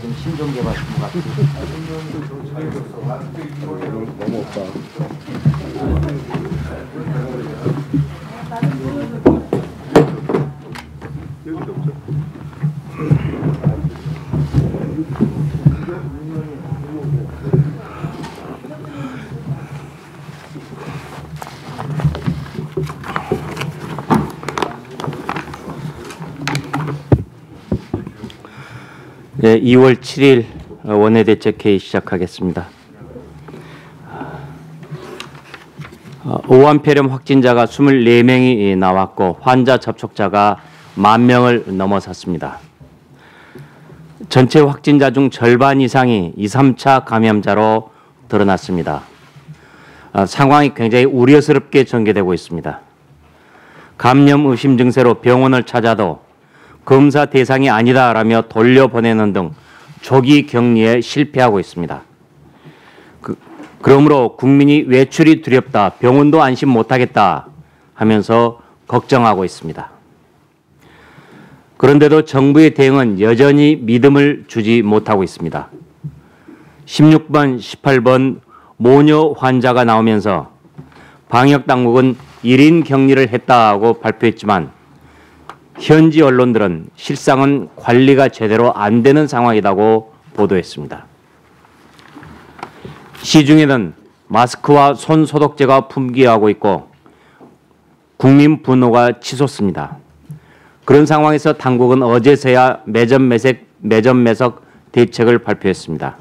좀 신종개발 것 같아. 너무 없다. 여기도 없죠? 네, 2월 7일 원내대책회의 시작하겠습니다. 오한폐렴 확진자가 24명이 나왔고 환자 접촉자가 10,000명을 넘어섰습니다. 전체 확진자 중 절반 이상이 2, 3차 감염자로 드러났습니다. 상황이 굉장히 우려스럽게 전개되고 있습니다. 감염 의심 증세로 병원을 찾아도 검사 대상이 아니다라며 돌려보내는 등 조기 격리에 실패하고 있습니다. 그러므로 국민이 외출이 두렵다, 병원도 안심 못하겠다 하면서 걱정하고 있습니다. 그런데도 정부의 대응은 여전히 믿음을 주지 못하고 있습니다. 16번, 18번 모녀 환자가 나오면서 방역당국은 1인 격리를 했다고 발표했지만 현지 언론들은 실상은 관리가 제대로 안 되는 상황이라고 보도했습니다. 시중에는 마스크와 손 소독제가 품귀하고 있고 국민 분노가 치솟습니다. 그런 상황에서 당국은 어제서야 매점 매석 대책을 발표했습니다.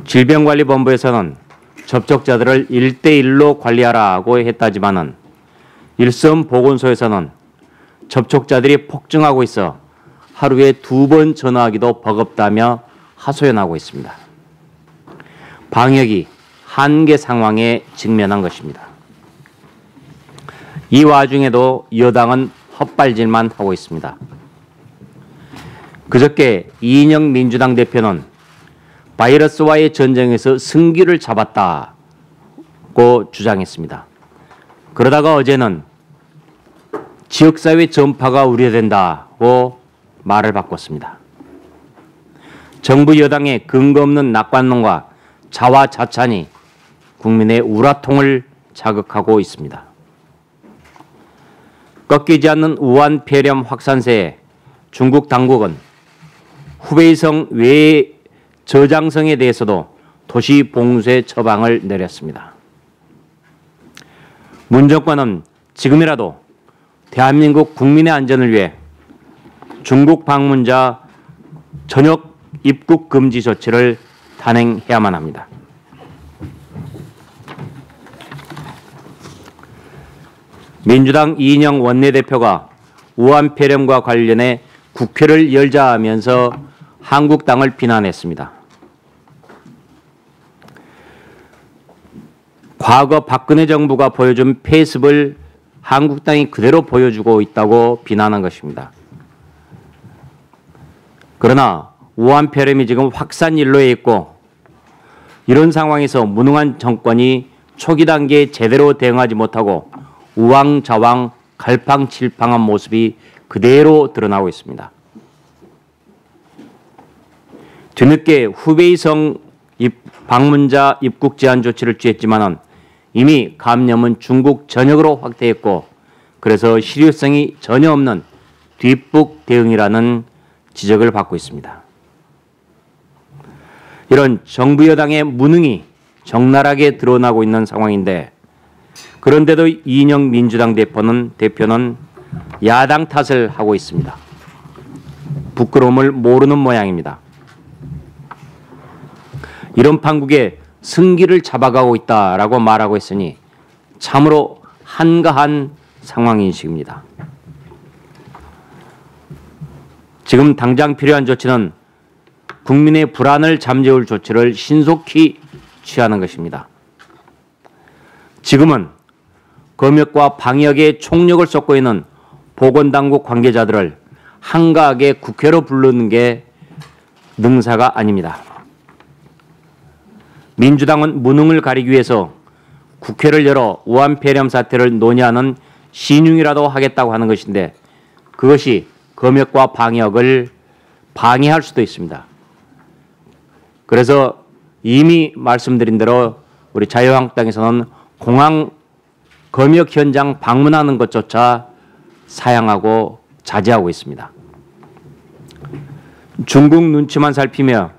질병관리본부에서는 접촉자들을 1대1로 관리하라고 했다지만은 일선 보건소에서는 접촉자들이 폭증하고 있어 하루에 2번 전화하기도 버겁다며 하소연하고 있습니다. 방역이 한계 상황에 직면한 것입니다. 이 와중에도 여당은 헛발질만 하고 있습니다. 그저께 이인영 민주당 대표는 바이러스와의 전쟁에서 승기를 잡았다고 주장했습니다. 그러다가 어제는 지역사회 전파가 우려된다고 말을 바꿨습니다. 정부 여당의 근거 없는 낙관론과 자화자찬이 국민의 우라통을 자극하고 있습니다. 꺾이지 않는 우한 폐렴 확산세에 중국 당국은 후베이성 외의 저장성에 대해서도 도시 봉쇄 처방을 내렸습니다. 문 정권은 지금이라도 대한민국 국민의 안전을 위해 중국 방문자 전역 입국 금지 조치를 단행해야만 합니다. 민주당 이인영 원내대표가 우한 폐렴과 관련해 국회를 열자 하면서 한국당을 비난했습니다. 과거 박근혜 정부가 보여준 패습을 한국당이 그대로 보여주고 있다고 비난한 것입니다. 그러나 우한 폐렴이 지금 확산 일로에 있고 이런 상황에서 무능한 정권이 초기 단계에 제대로 대응하지 못하고 우왕좌왕 갈팡질팡한 모습이 그대로 드러나고 있습니다. 뒤늦게 후베이성 방문자 입국 제한 조치를 취했지만은 이미 감염은 중국 전역으로 확대했고 그래서 실효성이 전혀 없는 뒷북 대응이라는 지적을 받고 있습니다. 이런 정부 여당의 무능이 적나라하게 드러나고 있는 상황인데 그런데도 이인영 민주당 대표는 야당 탓을 하고 있습니다. 부끄러움을 모르는 모양입니다. 이런 판국에 승기를 잡아가고 있다라고 말하고 있으니 참으로 한가한 상황인식입니다. 지금 당장 필요한 조치는 국민의 불안을 잠재울 조치를 신속히 취하는 것입니다. 지금은 검역과 방역에 총력을 쏟고 있는 보건당국 관계자들을 한가하게 국회로 부르는 게 능사가 아닙니다. 민주당은 무능을 가리기 위해서 국회를 열어 우한 폐렴 사태를 논의하는 신용이라도 하겠다고 하는 것인데 그것이 검역과 방역을 방해할 수도 있습니다. 그래서 이미 말씀드린 대로 우리 자유한국당에서는 공항 검역 현장 방문하는 것조차 사양하고 자제하고 있습니다. 중국 눈치만 살피며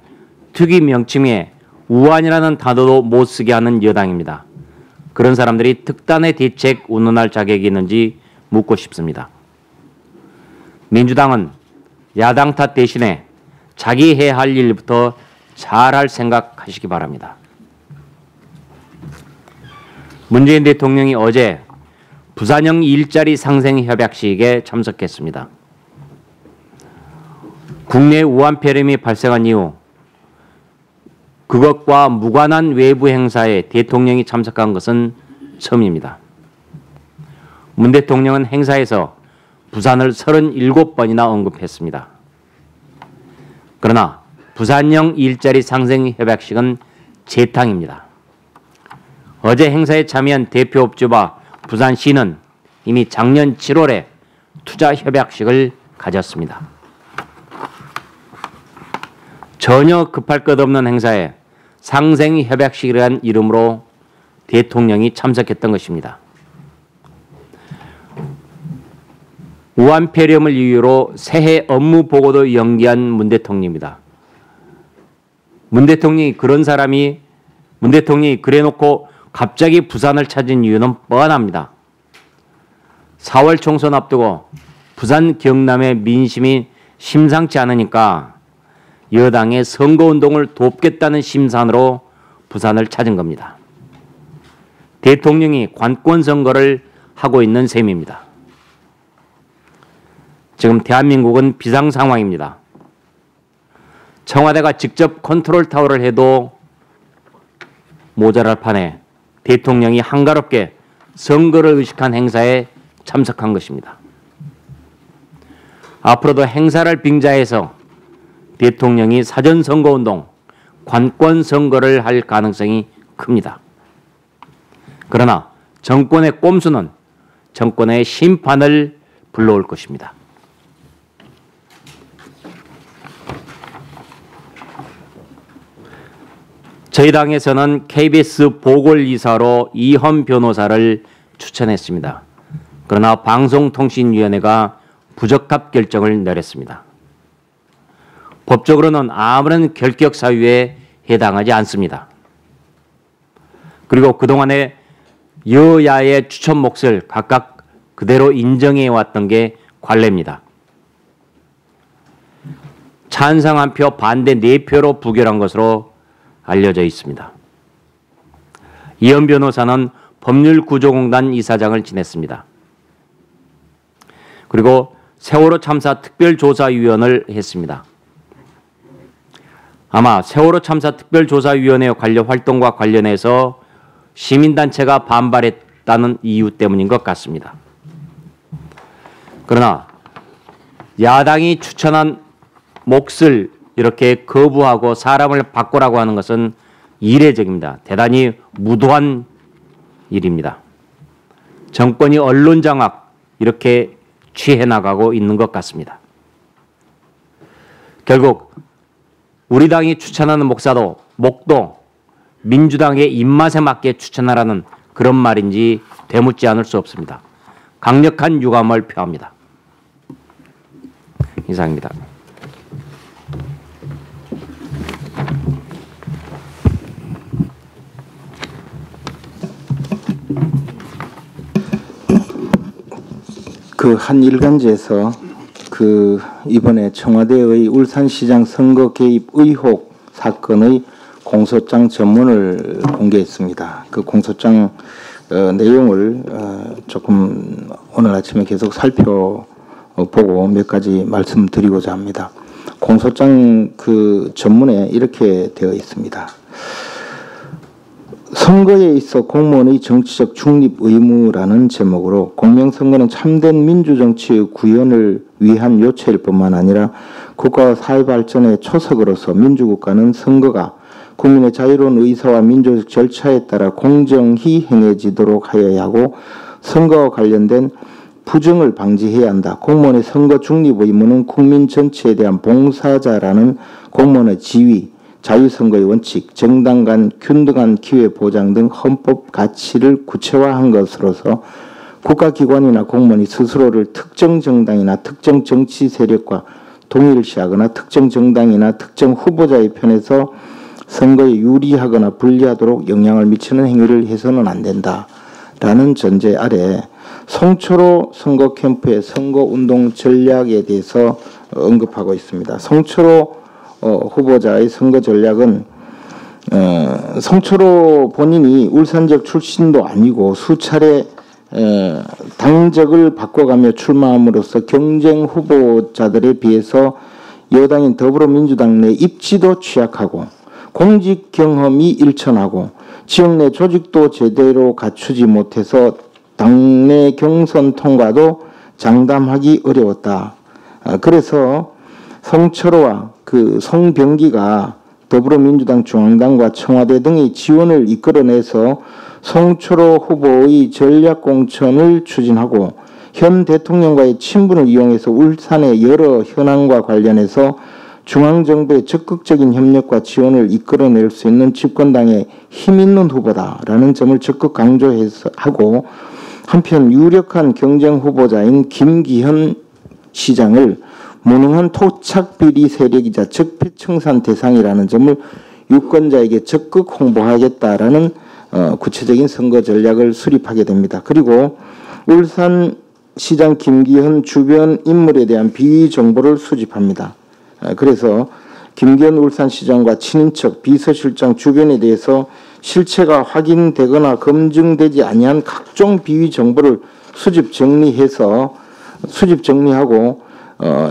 특위 명칭에 우한이라는 단어도 못 쓰게 하는 여당입니다. 그런 사람들이 특단의 대책 운운할 자격이 있는지 묻고 싶습니다. 민주당은 야당 탓 대신에 자기 해야 할 일부터 잘할 생각하시기 바랍니다. 문재인 대통령이 어제 부산형 일자리 상생 협약식에 참석했습니다. 국내 우한 폐렴이 발생한 이후 그것과 무관한 외부 행사에 대통령이 참석한 것은 처음입니다. 문 대통령은 행사에서 부산을 37번이나 언급했습니다. 그러나 부산형 일자리 상생 협약식은 재탕입니다. 어제 행사에 참여한 대표업주와 부산시는 이미 작년 7월에 투자 협약식을 가졌습니다. 전혀 급할 것 없는 행사에 상생 협약식이라는 이름으로 대통령이 참석했던 것입니다. 우한 폐렴을 이유로 새해 업무 보고도 연기한 문 대통령입니다. 문 대통령이 그래놓고 갑자기 부산을 찾은 이유는 뻔합니다. 4월 총선 앞두고 부산 경남의 민심이 심상치 않으니까 여당의 선거운동을 돕겠다는 심산으로 부산을 찾은 겁니다. 대통령이 관권 선거를 하고 있는 셈입니다. 지금 대한민국은 비상 상황입니다. 청와대가 직접 컨트롤 타워를 해도 모자랄 판에 대통령이 한가롭게 선거를 의식한 행사에 참석한 것입니다. 앞으로도 행사를 빙자해서 대통령이 사전 선거운동, 관권 선거를 할 가능성이 큽니다. 그러나 정권의 꼼수는 정권의 심판을 불러올 것입니다. 저희 당에서는 KBS 보궐이사로 이헌 변호사를 추천했습니다. 그러나 방송통신위원회가 부적합 결정을 내렸습니다. 법적으로는 아무런 결격 사유에 해당하지 않습니다. 그리고 그동안의 여야의 추천 몫을 각각 그대로 인정해 왔던 게 관례입니다. 찬성 1표, 반대 4표로 부결한 것으로 알려져 있습니다. 이헌 변호사는 법률구조공단 이사장을 지냈습니다. 그리고 세월호 참사 특별조사위원을 했습니다. 아마 세월호 참사 특별조사위원회 관련 활동과 관련해서 시민단체가 반발했다는 이유 때문인 것 같습니다. 그러나 야당이 추천한 몫을 이렇게 거부하고 사람을 바꾸라고 하는 것은 이례적입니다. 대단히 무도한 일입니다. 정권이 언론 장악 이렇게 취해 나가고 있는 것 같습니다. 결국 우리 당이 추천하는 목도 민주당의 입맛에 맞게 추천하라는 그런 말인지 되묻지 않을 수 없습니다. 강력한 유감을 표합니다. 이상입니다. 그 한 일간지에서 이번에 청와대의 울산시장 선거 개입 의혹 사건의 공소장 전문을 공개했습니다. 그 공소장 내용을 조금 오늘 아침에 계속 살펴보고 몇 가지 말씀드리고자 합니다. 공소장 그 전문에 이렇게 되어 있습니다. 선거에 있어 공무원의 정치적 중립 의무라는 제목으로 공명선거는 참된 민주정치의 구현을 위한 요체일 뿐만 아니라 국가와 사회 발전의 초석으로서 민주국가는 선거가 국민의 자유로운 의사와 민주적 절차에 따라 공정히 행해지도록 하여야 하고 선거와 관련된 부정을 방지해야 한다. 공무원의 선거 중립 의무는 국민 전체에 대한 봉사자라는 공무원의 지위, 자유선거의 원칙, 정당 간 균등한 기회 보장 등 헌법 가치를 구체화한 것으로서 국가기관이나 공무원이 스스로를 특정 정당이나 특정 정치 세력과 동일시하거나 특정 정당이나 특정 후보자의 편에서 선거에 유리하거나 불리하도록 영향을 미치는 행위를 해서는 안 된다라는 전제 아래 송철호 선거 캠프의 선거운동 전략에 대해서 언급하고 있습니다. 송철호 후보자의 선거 전략은 송철호 본인이 울산적 출신도 아니고 수차례 당적을 바꿔가며 출마함으로써 경쟁 후보자들에 비해서 여당인 더불어민주당 내 입지도 취약하고 공직 경험이 일천하고 지역 내 조직도 제대로 갖추지 못해서 당내 경선 통과도 장담하기 어려웠다. 그래서 송철호와 송병기가 더불어민주당 중앙당과 청와대 등의 지원을 이끌어내서 송철호 후보의 전략공천을 추진하고 현 대통령과의 친분을 이용해서 울산의 여러 현안과 관련해서 중앙정부의 적극적인 협력과 지원을 이끌어낼 수 있는 집권당의 힘있는 후보다라는 점을 적극 강조해서 하고 한편 유력한 경쟁 후보자인 김기현 시장을 무능한 토착비리 세력이자 적폐청산 대상이라는 점을 유권자에게 적극 홍보하겠다라는 구체적인 선거 전략을 수립하게 됩니다. 그리고 울산시장 김기현 주변 인물에 대한 비위 정보를 수집합니다. 그래서 김기현 울산시장과 친인척, 비서실장 주변에 대해서 실체가 확인되거나 검증되지 아니한 각종 비위 정보를 수집 정리하고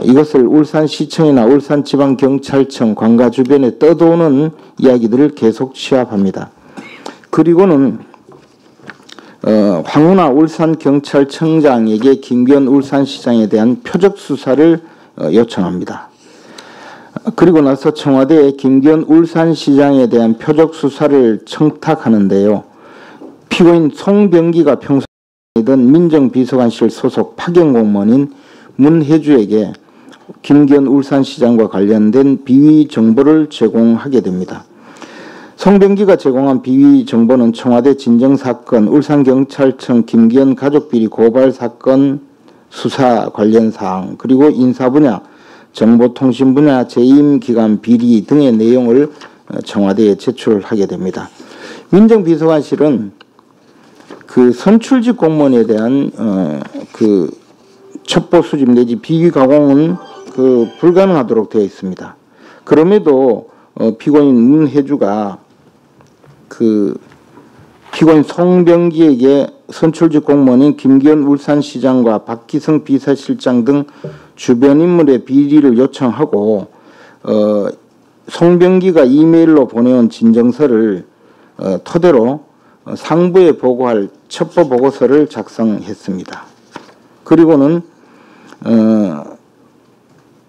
이것을 울산시청이나 울산지방경찰청 관가 주변에 떠도는 이야기들을 계속 취합합니다. 그리고는 황운하 울산경찰청장에게 김기현 울산시장에 대한 표적 수사를 요청합니다. 그리고 나서 청와대에 김기현 울산시장에 대한 표적 수사를 청탁하는데요. 피고인 송병기가 평소 던 민정비서관실 소속 파견공무원인 문혜주에게 김기현 울산시장과 관련된 비위 정보를 제공하게 됩니다. 송병기가 제공한 비위 정보는 청와대 진정사건, 울산경찰청 김기현 가족비리 고발사건 수사 관련 사항, 그리고 인사분야, 정보통신분야 재임기관 비리 등의 내용을 청와대에 제출하게 됩니다. 민정비서관실은 선출직 공무원에 대한 첩보 수집 내지 비위 가공은 불가능하도록 되어 있습니다. 그럼에도 피고인 문혜주가 피고인 송병기에게 선출직 공무원인 김기현 울산시장과 박기성 비서실장 등 주변 인물의 비리를 요청하고 송병기가 이메일로 보내온 진정서를 토대로 상부에 보고할 첩보 보고서를 작성했습니다. 그리고는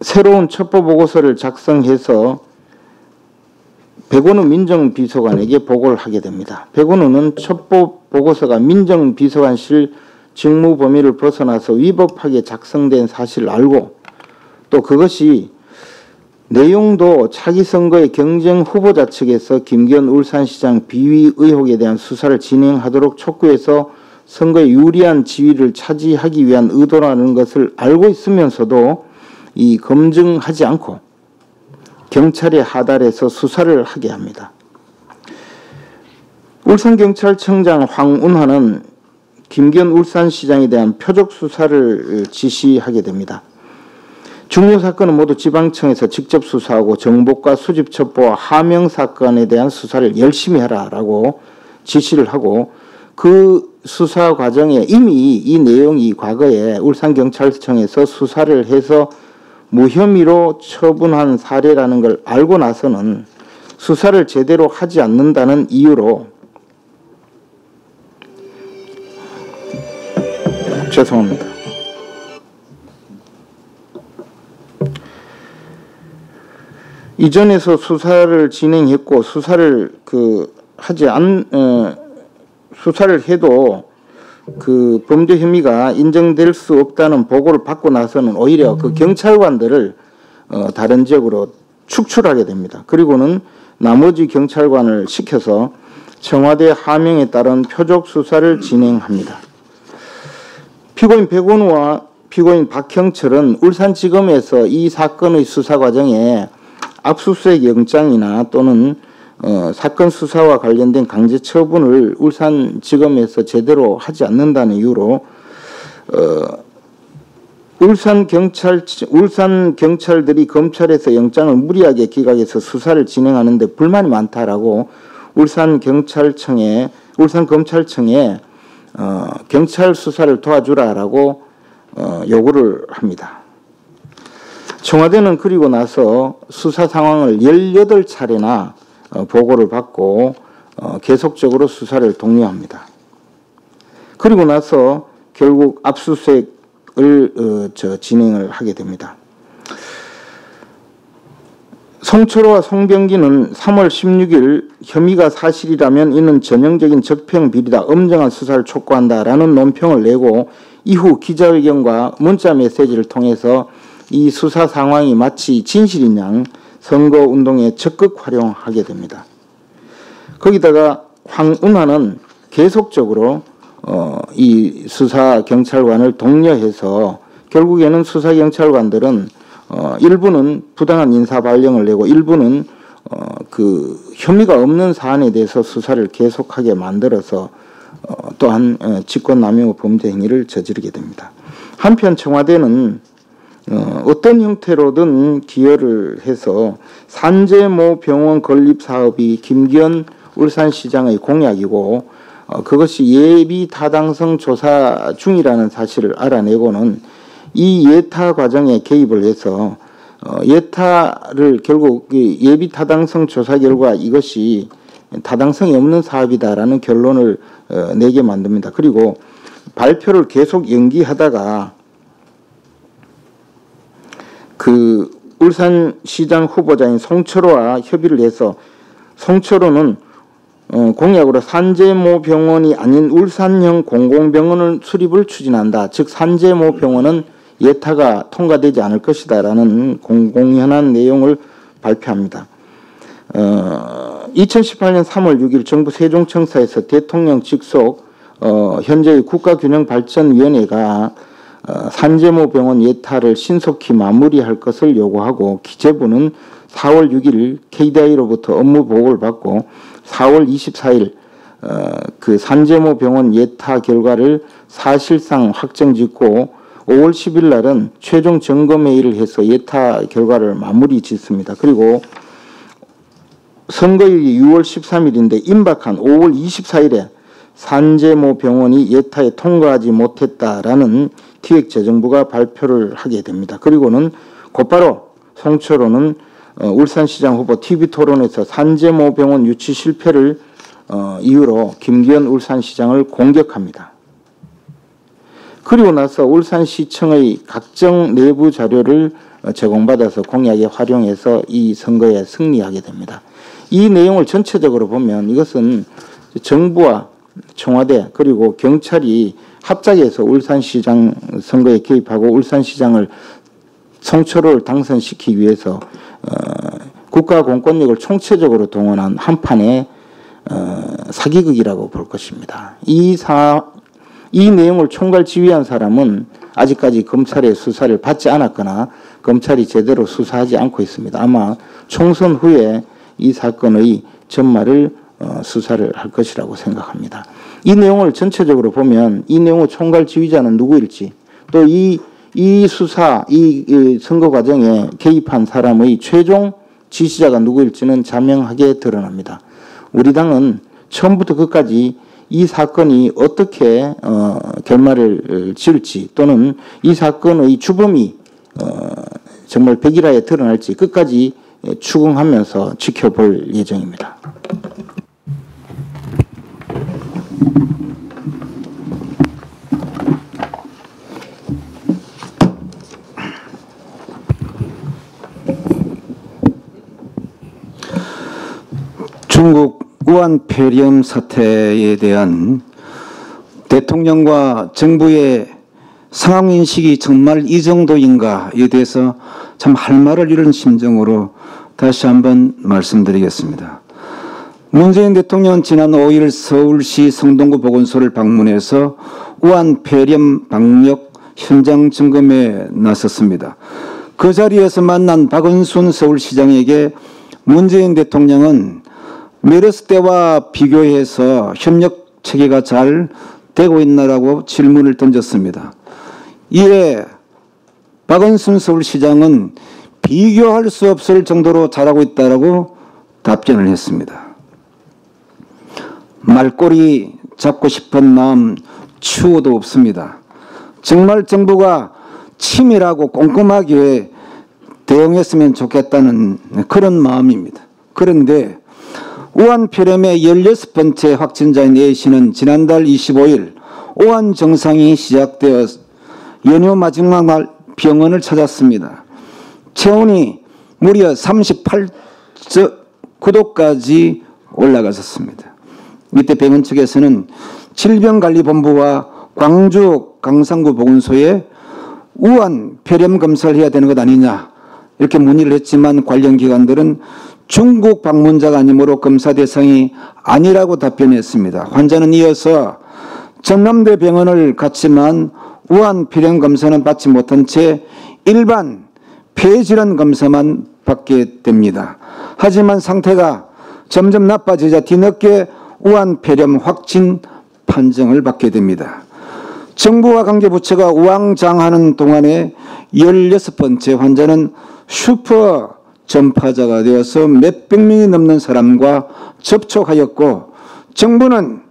새로운 첩보 보고서를 작성해서 백원우 민정비서관에게 보고를 하게 됩니다. 백원우는 첩보 보고서가 민정비서관실 직무 범위를 벗어나서 위법하게 작성된 사실을 알고 또 그것이 내용도 차기 선거의 경쟁 후보자 측에서 김기현 울산시장 비위 의혹에 대한 수사를 진행하도록 촉구해서 선거에 유리한 지위를 차지하기 위한 의도라는 것을 알고 있으면서도 검증하지 않고 경찰에 하달해서 수사를 하게 합니다. 울산경찰청장 황운하는 김기현 울산시장에 대한 표적 수사를 지시하게 됩니다. 중요 사건은 모두 지방청에서 직접 수사하고 정보과 수집 첩보와 하명 사건에 대한 수사를 열심히 하라라고 지시를 하고 그 수사 과정에 이미 이 내용이 과거에 울산경찰청에서 수사를 해서 무혐의로 처분한 사례라는 걸 알고 나서는 수사를 제대로 하지 않는다는 이유로 죄송합니다. 이전에서 수사를 진행했고 수사를 수사를 해도 그 범죄 혐의가 인정될 수 없다는 보고를 받고 나서는 오히려 그 경찰관들을 다른 지역으로 축출하게 됩니다. 그리고는 나머지 경찰관을 시켜서 청와대 하명에 따른 표적 수사를 진행합니다. 피고인 백원우와 피고인 박형철은 울산지검에서 이 사건의 수사 과정에 압수수색 영장이나 또는 사건 수사와 관련된 강제 처분을 울산지검에서 제대로 하지 않는다는 이유로 울산 경찰들이 검찰에서 영장을 무리하게 기각해서 수사를 진행하는데 불만이 많다라고 울산 검찰청에 경찰 수사를 도와주라라고 요구를 합니다. 청와대는 그리고 나서 수사 상황을 18차례나 보고를 받고 계속적으로 수사를 독려합니다. 그리고 나서 결국 압수수색을 진행을 하게 됩니다. 송철호와 송병기는 3월 16일 혐의가 사실이라면 이는 전형적인 적폐형 비리다, 엄정한 수사를 촉구한다라는 논평을 내고 이후 기자회견과 문자 메시지를 통해서 이 수사 상황이 마치 진실인 양 선거운동에 적극 활용하게 됩니다. 거기다가 황운하는 계속적으로 이 수사경찰관을 독려해서 결국에는 수사경찰관들은 일부는 부당한 인사발령을 내고 일부는 그 혐의가 없는 사안에 대해서 수사를 계속하게 만들어서 또한 직권남용 범죄 행위를 저지르게 됩니다. 한편 청와대는 어떤 형태로든 기여를 해서 산재모 병원 건립 사업이 김기현 울산시장의 공약이고 그것이 예비 타당성 조사 중이라는 사실을 알아내고는 이 예타 과정에 개입을 해서 예타를 결국 예비 타당성 조사 결과 이것이 타당성이 없는 사업이다라는 결론을 내게 만듭니다. 그리고 발표를 계속 연기하다가 그 울산시장 후보자인 송철호와 협의를 해서 송철호는 공약으로 산재모 병원이 아닌 울산형 공공병원을 수립을 추진한다. 즉 산재모 병원은 예타가 통과되지 않을 것이다 라는 공공연한 내용을 발표합니다. 2018년 3월 6일 정부 세종청사에서 대통령 직속 현재의 국가균형발전위원회가 산재모 병원 예타를 신속히 마무리할 것을 요구하고 기재부는 4월 6일 KDI로부터 업무 보고를 받고 4월 24일 그 산재모 병원 예타 결과를 사실상 확정짓고 5월 10일 날은 최종 점검회의를 해서 예타 결과를 마무리 짓습니다. 그리고 선거일이 6월 13일인데 임박한 5월 24일에 산재모 병원이 예타에 통과하지 못했다라는 기획재정부가 발표를 하게 됩니다. 그리고는 곧바로 송철호는 울산시장 후보 TV토론에서 산재모 병원 유치 실패를 이유로 김기현 울산시장을 공격합니다. 그리고 나서 울산시청의 각종 내부 자료를 제공받아서 공약에 활용해서 이 선거에 승리하게 됩니다. 이 내용을 전체적으로 보면 이것은 정부와 청와대 그리고 경찰이 합작해서 울산시장 선거에 개입하고 울산시장을 송철호를 당선시키기 위해서 국가 공권력을 총체적으로 동원한 한판의 사기극이라고 볼 것입니다. 이 내용을 총괄 지휘한 사람은 아직까지 검찰의 수사를 받지 않았거나 검찰이 제대로 수사하지 않고 있습니다. 아마 총선 후에 이 사건의 전말을 수사를 할 것이라고 생각합니다. 이 내용을 전체적으로 보면 이 내용의 총괄 지휘자는 누구일지 또 이 수사, 이 선거 과정에 개입한 사람의 최종 지시자가 누구일지는 자명하게 드러납니다. 우리 당은 처음부터 끝까지 이 사건이 어떻게 결말을 지을지 또는 이 사건의 주범이 정말 백일하에 드러날지 끝까지 추궁하면서 지켜볼 예정입니다. 중국 우한 폐렴 사태에 대한 대통령과 정부의 상황인식이 정말 이 정도인가에 대해서 참 할 말을 잃은 심정으로 다시 한번 말씀드리겠습니다. 문재인 대통령은 지난 5일 서울시 성동구 보건소를 방문해서 우한 폐렴 방역 현장 점검에 나섰습니다. 그 자리에서 만난 박원순 서울시장에게 문재인 대통령은 메르스 때와 비교해서 협력 체계가 잘 되고 있나라고 질문을 던졌습니다. 이에 박원순 서울시장은 비교할 수 없을 정도로 잘하고 있다라고 답변을 했습니다. 말꼬리 잡고 싶은 마음 추호도 없습니다. 정말 정부가 치밀하고 꼼꼼하게 대응했으면 좋겠다는 그런 마음입니다. 그런데 우한 폐렴의 16번째 확진자인 A씨는 지난달 25일 우한 정상이 시작되어 연휴 마지막 날 병원을 찾았습니다. 체온이 무려 38.9도까지 올라갔었습니다. 이때 병원 측에서는 질병관리본부와 광주 강상구 보건소에 우한 폐렴 검사를 해야 되는 것 아니냐 이렇게 문의를 했지만 관련 기관들은 중국 방문자가 아니므로 검사 대상이 아니라고 답변했습니다. 환자는 이어서 전남대 병원을 갔지만 우한 폐렴 검사는 받지 못한 채 일반 폐질환 검사만 받게 됩니다. 하지만 상태가 점점 나빠지자 뒤늦게 우한 폐렴 확진 판정을 받게 됩니다. 정부와 관계부처가 우왕좌왕하는 동안에 16번째 환자는 슈퍼 전파자가 되어서 몇백 명이 넘는 사람과 접촉하였고 정부는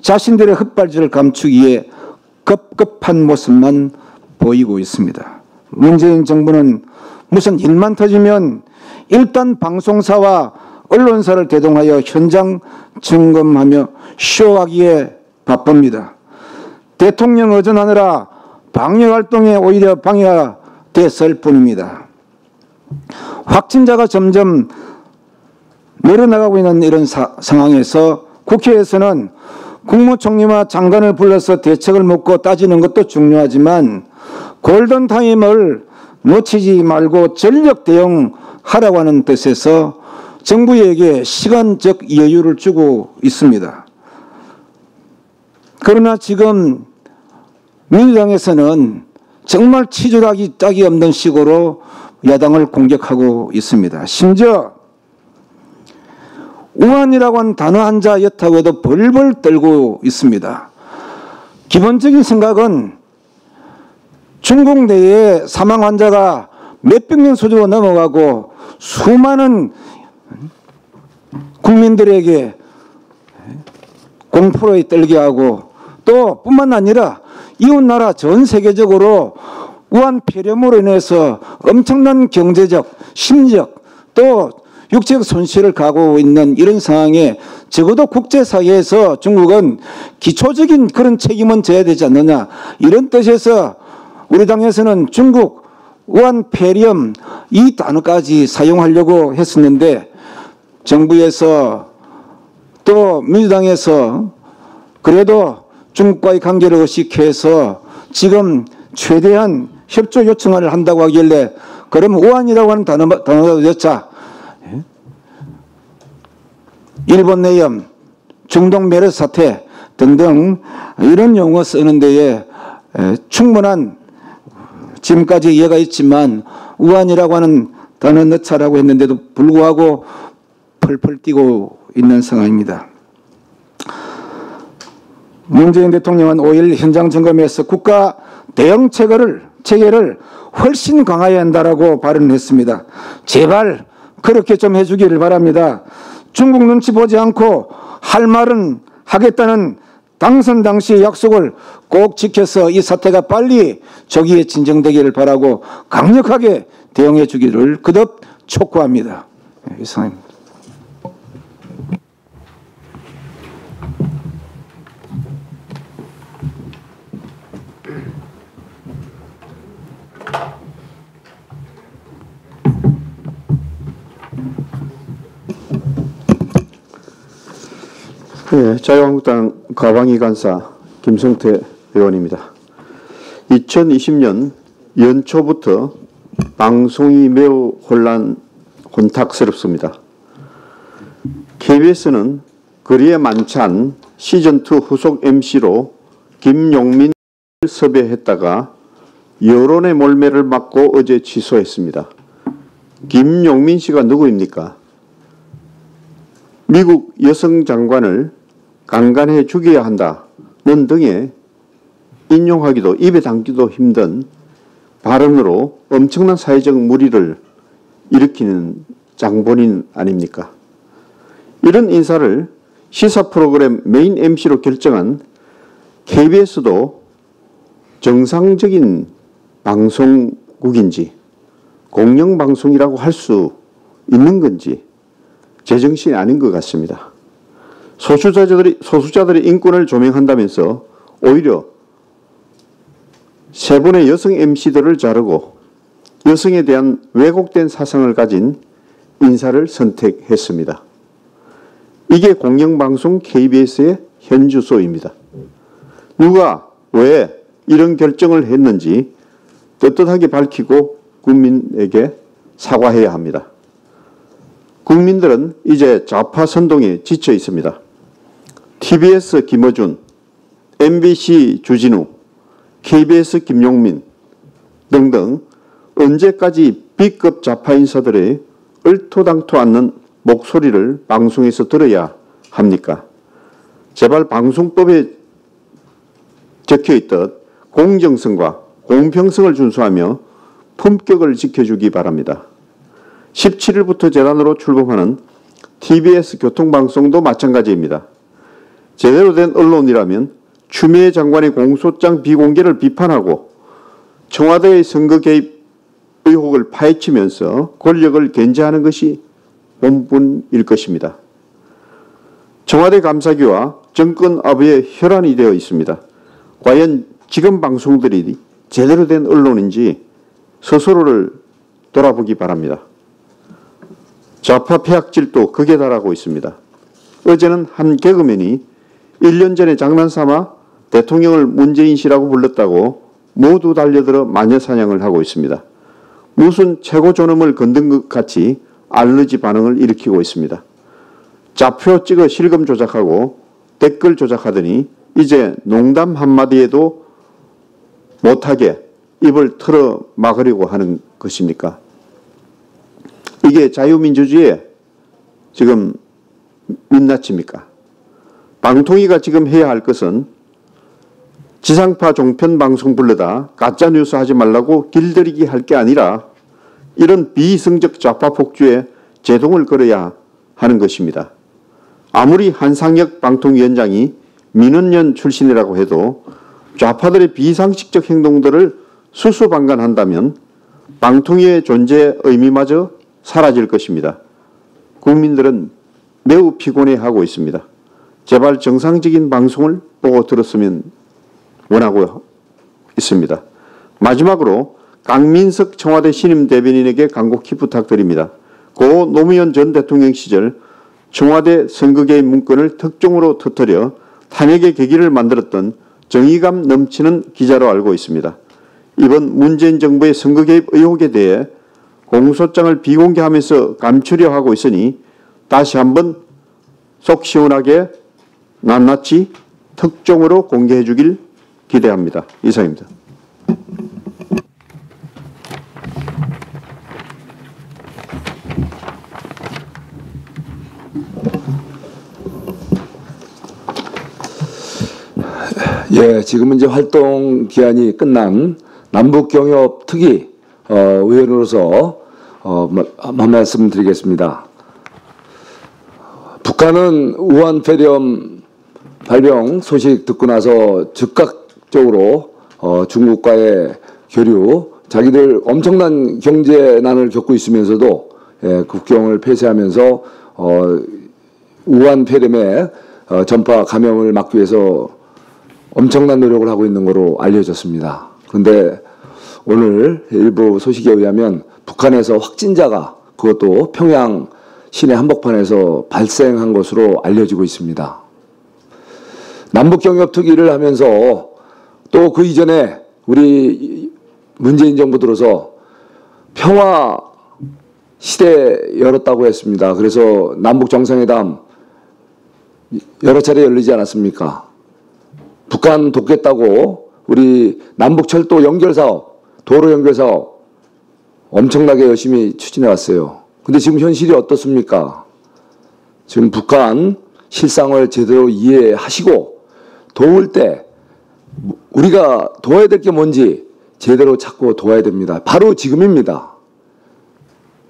자신들의 헛발질을 감추기 위해 급급한 모습만 보이고 있습니다. 문재인 정부는 무슨 일만 터지면 일단 방송사와 언론사를 대동하여 현장 점검하며 쇼하기에 바쁩니다. 대통령 의전하느라 방역활동에 오히려 방해가 됐을 뿐입니다. 확진자가 점점 늘어나가고 있는 이런 상황에서 국회에서는 국무총리와 장관을 불러서 대책을 묻고 따지는 것도 중요하지만 골든타임을 놓치지 말고 전력 대응하라고 하는 뜻에서 정부에게 시간적 여유를 주고 있습니다. 그러나 지금 민주당에서는 정말 치졸하기 짝이 없는 식으로 야당을 공격하고 있습니다. 심지어 우한이라고 하는 단어 한자 엿하고도 벌벌 떨고 있습니다. 기본적인 생각은 중국 내에 사망 환자가 몇백 명 수준으로 넘어가고 수많은 국민들에게 공포에 떨게 하고 또 뿐만 아니라 이웃나라 전 세계적으로 우한 폐렴으로 인해서 엄청난 경제적, 심리적 또 육체적 손실을 가고 있는 이런 상황에 적어도 국제사회에서 중국은 기초적인 그런 책임은 져야 되지 않느냐 이런 뜻에서 우리 당에서는 중국 우한 폐렴 이 단어까지 사용하려고 했었는데 정부에서 또 민주당에서 그래도 중국과의 관계를 의식해서 지금 최대한 협조 요청을 한다고 하길래 그럼 우한이라고 하는 단어가 넣자. 일본 내염, 중동 메르스 사태 등등 이런 용어 쓰는 데에 충분한 지금까지 이해가 있지만 우한이라고 하는 단어 넣자라고 했는데도 불구하고 펄펄 뛰고 있는 상황입니다. 문재인 대통령은 5일 현장 점검에서 국가 대응 체계를 훨씬 강화해야 한다라고 발언했습니다. 제발 그렇게 좀 해주기를 바랍니다. 중국 눈치 보지 않고 할 말은 하겠다는 당선 당시의 약속을 꼭 지켜서 이 사태가 빨리 조기에 진정되기를 바라고 강력하게 대응해 주기를 거듭 촉구합니다. 이상입니다. 네, 자유한국당 가방위 간사 김성태 의원입니다. 2020년 연초부터 방송이 매우 혼탁스럽습니다. KBS는 거리에 만찬 시즌2 후속 MC로 김용민을 섭외했다가 여론의 몰매를 맞고 어제 취소했습니다. 김용민 씨가 누구입니까? 미국 여성 장관을 강간해 죽여야 한다는 등의 인용하기도 입에 담기도 힘든 발언으로 엄청난 사회적 물의를 일으키는 장본인 아닙니까? 이런 인사를 시사 프로그램 메인 MC로 결정한 KBS도 정상적인 방송국인지 공영방송이라고 할 수 있는 건지 제정신이 아닌 것 같습니다. 소수자들의 인권을 조명한다면서 오히려 세 분의 여성 MC들을 자르고 여성에 대한 왜곡된 사상을 가진 인사를 선택했습니다. 이게 공영방송 KBS의 현 주소입니다. 누가 왜 이런 결정을 했는지 떳떳하게 밝히고 국민에게 사과해야 합니다. 국민들은 이제 좌파 선동에 지쳐 있습니다. TBS 김어준, MBC 주진우, KBS 김용민 등등 언제까지 B급 좌파 인사들의 얼토당토 않는 목소리를 방송에서 들어야 합니까? 제발 방송법에 적혀있듯 공정성과 공평성을 준수하며 품격을 지켜주기 바랍니다. 17일부터 재단으로 출범하는 TBS 교통방송도 마찬가지입니다. 제대로 된 언론이라면 추미애 장관의 공소장 비공개를 비판하고 청와대의 선거 개입 의혹을 파헤치면서 권력을 견제하는 것이 본분일 것입니다. 청와대 감사기와 정권 아부의 혈안이 되어 있습니다. 과연 지금 방송들이 제대로 된 언론인지 스스로를 돌아보기 바랍니다. 좌파 폐악질도 극에 달하고 있습니다. 어제는 한 개그맨이 1년 전에 장난삼아 대통령을 문재인 씨라고 불렀다고 모두 달려들어 마녀사냥을 하고 있습니다. 무슨 최고 존엄을 건든 것 같이 알러지 반응을 일으키고 있습니다. 좌표 찍어 실검 조작하고 댓글 조작하더니 이제 농담 한마디에도 못하게 입을 틀어 막으려고 하는 것입니까? 이게 자유민주주의의 지금 민낯입니까? 방통위가 지금 해야 할 것은 지상파 종편 방송 불러다 가짜뉴스 하지 말라고 길들이기 할 게 아니라 이런 비이성적 좌파 폭주에 제동을 걸어야 하는 것입니다. 아무리 한상혁 방통위원장이 민원연 출신이라고 해도 좌파들의 비상식적 행동들을 수수방관한다면 방통위의 존재의 의미마저 사라질 것입니다. 국민들은 매우 피곤해하고 있습니다. 제발 정상적인 방송을 보고 들었으면 원하고 있습니다. 마지막으로 강민석 청와대 신임 대변인에게 간곡히 부탁드립니다. 고 노무현 전 대통령 시절 청와대 선거 개입 문건을 특종으로 터뜨려 탄핵의 계기를 만들었던 정의감 넘치는 기자로 알고 있습니다. 이번 문재인 정부의 선거 개입 의혹에 대해 공소장을 비공개하면서 감추려 하고 있으니 다시 한번 속 시원하게 낱낱이 특종으로 공개해 주길 기대합니다. 이상입니다. 예, 지금은 이제 활동 기한이 끝난 남북경협특위 의원으로서 한 말씀 드리겠습니다. 북한은 우한 폐렴 발병 소식 듣고 나서 즉각적으로 중국과의 교류, 자기들 엄청난 경제난을 겪고 있으면서도 국경을 폐쇄하면서 우한 폐렴의 전파 감염을 막기 위해서 엄청난 노력을 하고 있는 것으로 알려졌습니다. 그런데 오늘 일부 소식에 의하면 북한에서 확진자가 그것도 평양 시내 한복판에서 발생한 것으로 알려지고 있습니다. 남북경협특위를 하면서 또 그 이전에 우리 문재인 정부 들어서 평화 시대 열었다고 했습니다. 그래서 남북 정상회담 여러 차례 열리지 않았습니까? 북한 돕겠다고 우리 남북 철도 연결 사업, 도로 연결 사업 엄청나게 열심히 추진해 왔어요. 근데 지금 현실이 어떻습니까? 지금 북한 실상을 제대로 이해하시고 도울 때 우리가 도와야 될 게 뭔지 제대로 찾고 도와야 됩니다. 바로 지금입니다.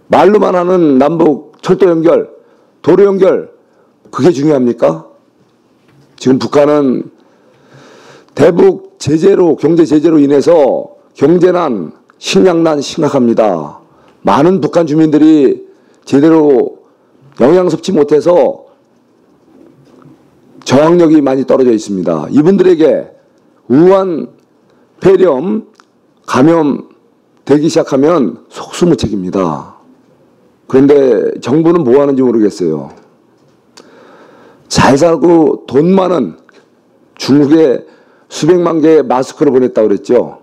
말로만 하는 남북 철도 연결, 도로 연결 그게 중요합니까? 지금 북한은 대북 제재로, 경제 제재로 인해서 경제난, 식량난 심각합니다. 많은 북한 주민들이 제대로 영양 섭취 못해서 저항력이 많이 떨어져 있습니다. 이분들에게 우한, 폐렴, 감염 되기 시작하면 속수무책입니다. 그런데 정부는 뭐 하는지 모르겠어요. 잘 살고 돈 많은 중국에 수백만 개의 마스크를 보냈다고 그랬죠.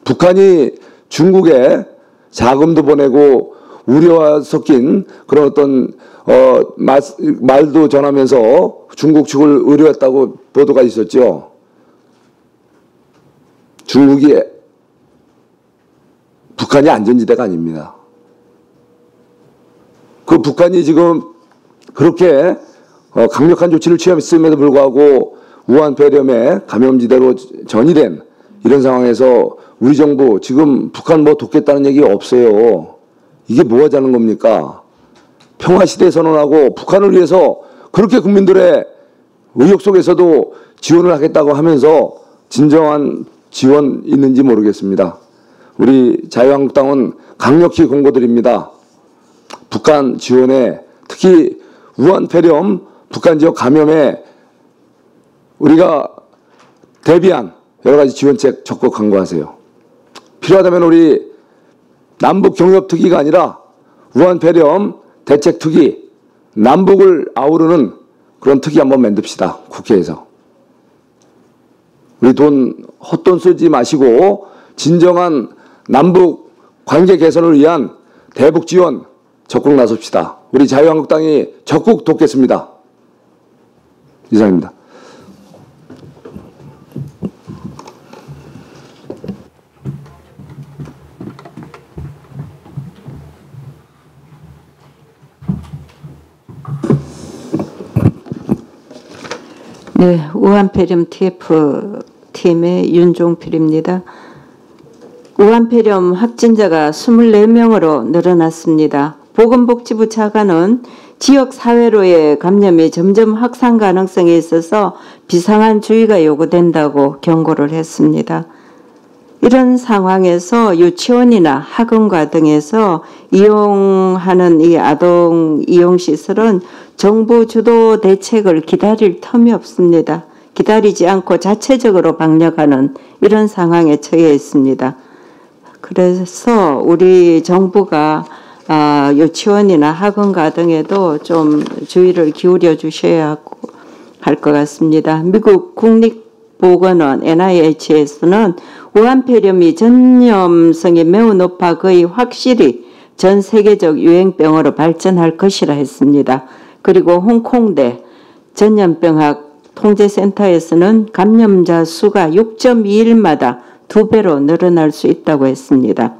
북한이 중국에 자금도 보내고 우려와 섞인 그런 어떤 말도 전하면서 중국 측을 의뢰했다고 보도가 있었죠. 중국이 북한이 안전지대가 아닙니다. 그 북한이 지금 그렇게 강력한 조치를 취했음에도 불구하고 우한 폐렴의 감염지대로 전이된 이런 상황에서 우리 정부 지금 북한 뭐 돕겠다는 얘기 없어요. 이게 뭐 하자는 겁니까? 평화시대 선언하고 북한을 위해서 그렇게 국민들의 의욕 속에서도 지원을 하겠다고 하면서 진정한 지원 있는지 모르겠습니다. 우리 자유한국당은 강력히 공고드립니다. 북한 지원에 특히 우한 폐렴, 북한 지역 감염에 우리가 대비한 여러 가지 지원책 적극 강구하세요. 필요하다면 우리 남북 경협특위가 아니라 우한 폐렴 대책특위, 남북을 아우르는 그런 특위 한번 만듭시다. 국회에서. 우리 헛돈 쓰지 마시고 진정한 남북 관계 개선을 위한 대북 지원 적극 나섭시다. 우리 자유한국당이 적극 돕겠습니다. 이상입니다. 네, 우한폐렴 TF팀의 윤종필입니다. 우한폐렴 확진자가 24명으로 늘어났습니다. 보건복지부 차관은 지역사회로의 감염이 점점 확산 가능성이 있어서 비상한 주의가 요구된다고 경고를 했습니다. 이런 상황에서 유치원이나 학원과 등에서 이용하는 이 아동 이용시설은 정부 주도 대책을 기다릴 텀이 없습니다. 기다리지 않고 자체적으로 방역하는 이런 상황에 처해 있습니다. 그래서 우리 정부가 유치원이나 학원가 등에도 좀 주의를 기울여 주셔야 할 것 같습니다. 미국 국립보건원 NIH에서는 우한폐렴이 전염성이 매우 높아 거의 확실히 전 세계적 유행병으로 발전할 것이라 했습니다. 그리고 홍콩대 전염병학 통제센터에서는 감염자 수가 6.2일마다 2배로 늘어날 수 있다고 했습니다.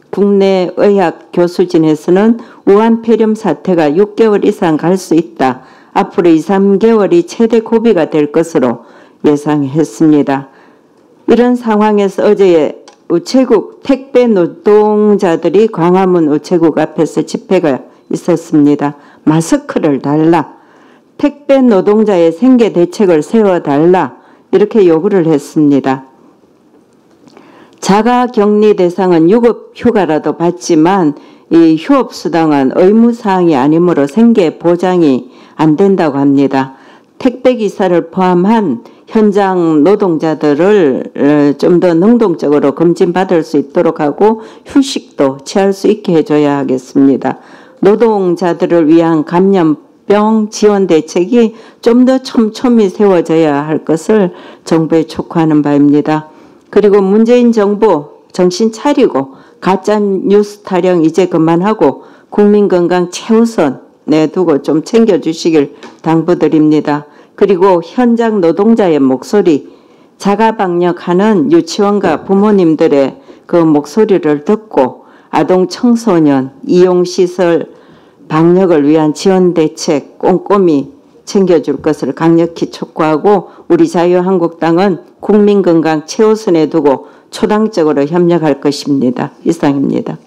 국내 의학 교수진에서는 우한폐렴 사태가 6개월 이상 갈 수 있다. 앞으로 2, 3개월이 최대 고비가 될 것으로 예상했습니다. 이런 상황에서 어제 우체국 택배 노동자들이 광화문 우체국 앞에서 집회가 있었습니다. 마스크를 달라, 택배 노동자의 생계 대책을 세워달라 이렇게 요구를 했습니다. 자가격리 대상은 유급휴가라도 받지만 이 휴업수당은 의무사항이 아니므로 생계 보장이 안 된다고 합니다. 택배기사를 포함한 현장 노동자들을 좀 더 능동적으로 검진받을 수 있도록 하고 휴식도 취할 수 있게 해줘야 하겠습니다. 노동자들을 위한 감염 국립병 지원 대책이 좀 더 촘촘히 세워져야 할 것을 정부에 촉구하는 바입니다. 그리고 문재인 정부 정신 차리고 가짜 뉴스 타령 이제 그만하고 국민 건강 최우선 내두고 좀 챙겨주시길 당부드립니다. 그리고 현장 노동자의 목소리, 자가방역하는 유치원과 부모님들의 그 목소리를 듣고 아동 청소년 이용시설 방역을 위한 지원 대책 꼼꼼히 챙겨줄 것을 강력히 촉구하고 우리 자유한국당은 국민건강 최우선에 두고 초당적으로 협력할 것입니다. 이상입니다.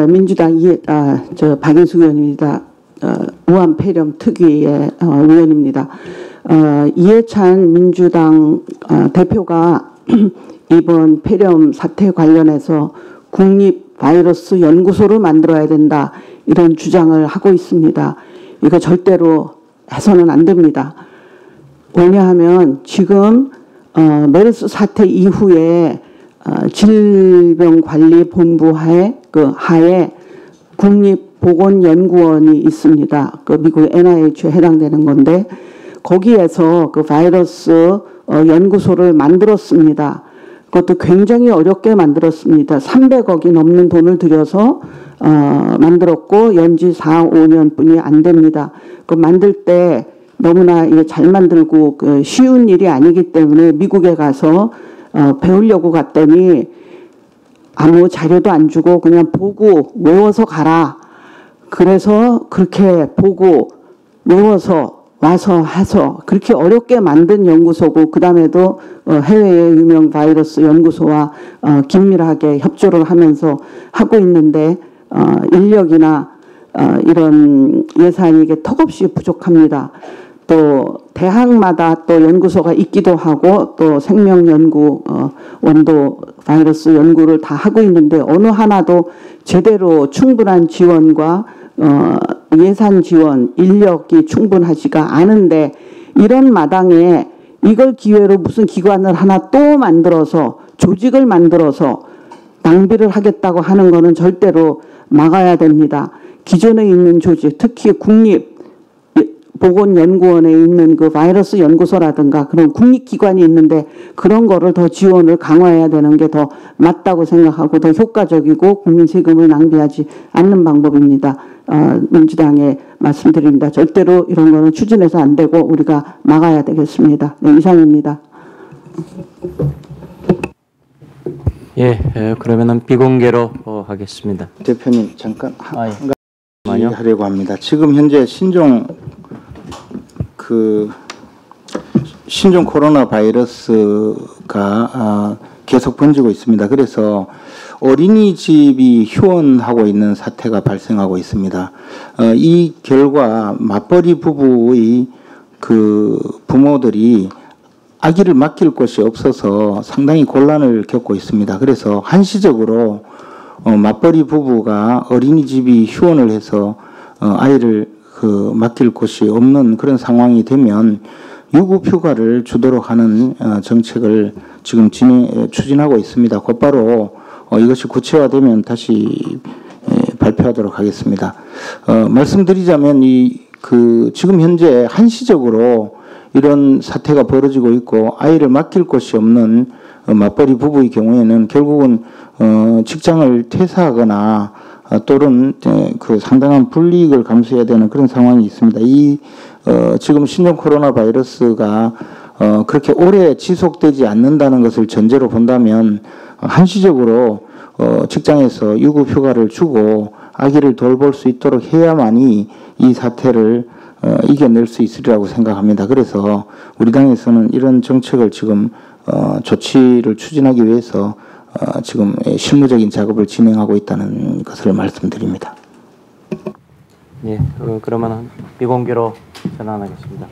민주당 박인숙 의원입니다. 우한 폐렴 특위의 의원입니다. 이해찬 민주당 대표가 이번 폐렴 사태 관련해서 국립바이러스 연구소를 만들어야 된다 이런 주장을 하고 있습니다. 이거 절대로 해서는 안 됩니다. 왜냐하면 지금 메르스 사태 이후에 질병관리본부 하에 국립보건연구원이 있습니다. 그 미국 NIH에 해당되는 건데 거기에서 그 바이러스 연구소를 만들었습니다. 그것도 굉장히 어렵게 만들었습니다. 300억이 넘는 돈을 들여서 만들었고 연지 4, 5년뿐이 안 됩니다. 그 만들 때 너무나 이게 잘 만들고 쉬운 일이 아니기 때문에 미국에 가서 배우려고 갔더니 아무 자료도 안 주고 그냥 보고 외워서 가라. 그래서 그렇게 보고 외워서 와서 해서 그렇게 어렵게 만든 연구소고 그 다음에도 해외의 유명 바이러스 연구소와 긴밀하게 협조를 하면서 하고 있는데 인력이나 이런 예산이 이게 턱없이 부족합니다. 또 대학마다 또 연구소가 있기도 하고 또 생명연구 원도 바이러스 연구를 다 하고 있는데 어느 하나도 제대로 충분한 지원과 예산 지원, 인력이 충분하지가 않은데 이런 마당에 이걸 기회로 무슨 기관을 하나 또 만들어서 조직을 만들어서 낭비를 하겠다고 하는 것은 절대로 막아야 됩니다. 기존에 있는 조직, 특히 국립보건연구원에 있는 그 바이러스 연구소라든가 그런 국립기관이 있는데 그런 거를 더 지원을 강화해야 되는 게 더 맞다고 생각하고 더 효과적이고 국민 세금을 낭비하지 않는 방법입니다. 민주당에 말씀드립니다. 절대로 이런 거는 추진해서 안 되고 우리가 막아야 되겠습니다. 네, 이상입니다. 예, 그러면은 비공개로 하겠습니다. 대표님 잠깐 한 가지 예. 하려고 합니다. 지금 현재 신종 코로나 바이러스가 계속 번지고 있습니다. 그래서 어린이집이 휴원하고 있는 사태가 발생하고 있습니다. 이 결과 맞벌이 부부의 그 부모들이 아기를 맡길 곳이 없어서 상당히 곤란을 겪고 있습니다. 그래서 한시적으로 맞벌이 부부가 어린이집이 휴원을 해서 아이를 맡길 곳이 없는 그런 상황이 되면 유급휴가를 주도록 하는 정책을 지금 추진하고 있습니다. 곧바로 이것이 구체화되면 다시 발표하도록 하겠습니다. 말씀드리자면 지금 현재 한시적으로 이런 사태가 벌어지고 있고 아이를 맡길 곳이 없는 맞벌이 부부의 경우에는 결국은 직장을 퇴사하거나 또는 그 상당한 불이익을 감수해야 되는 그런 상황이 있습니다. 지금 신종 코로나 바이러스가 그렇게 오래 지속되지 않는다는 것을 전제로 본다면 한시적으로 직장에서 유급휴가를 주고 아기를 돌볼 수 있도록 해야만이 이 사태를 이겨낼 수 있으리라고 생각합니다. 그래서 우리 당에서는 이런 정책을 지금 조치를 추진하기 위해서 지금 실무적인 작업을 진행하고 있다는 것을 말씀드립니다. 예, 그러면 비공개로 전환하겠습니다.